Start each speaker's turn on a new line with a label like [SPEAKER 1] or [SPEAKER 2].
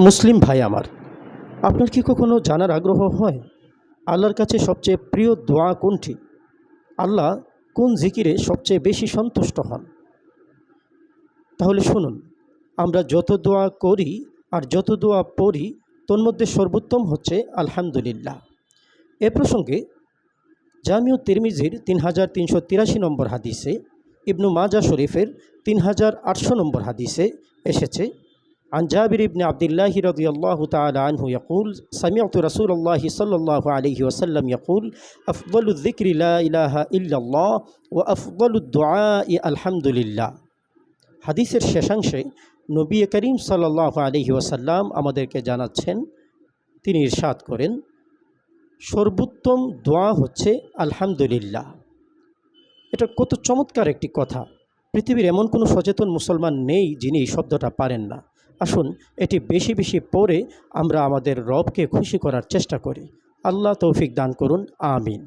[SPEAKER 1] মুসলিম ভাই আমার, আপনার কি কখনো জানার আগ্রহ হয় আল্লাহর কাছে সবচেয়ে প্রিয় দোয়া কোনটি? আল্লাহ কোন জিকিরে সবচেয়ে বেশি সন্তুষ্ট হন? তাহলে শুনুন, আমরা যত দোয়া করি আর যত দোয়া পড়ি তন্মধ্যে সর্বোত্তম হচ্ছে আলহামদুলিল্লাহ। এ প্রসঙ্গে জামিউ তিরমিজির 3383 নম্বর হাদিসে, ইবনু মাজা শরীফের 3800 নম্বর হাদিসে এসেছে, عن جابر بن عبد الله رضي الله تعالى عنه يقول سمعت رسول الله صلى الله عليه وسلم يقول أفضل الذكر لا إله إلا الله وأفضل الدعاء الحمد لله। হাদিসের শেষাংশে নবী করিম সাল্লাল্লাহু আলাইহি ওয়াসাল্লাম আমাদেরকে জানাচ্ছেন, তিনি ইরশাদ করেন, সর্বোত্তম দোয়া হচ্ছে আলহামদুলিল্লাহ। এটা কত চমৎকার একটি কথা! পৃথিবীর এমন কোনো সচেতন মুসলমান নেই যিনি এই শব্দটা পারেন না। আসুন এটি বেশি বেশি পড়ে আমরা আমাদের রবকে খুশি করার চেষ্টা করি। আল্লাহ তৌফিক দান করুন, আমিন।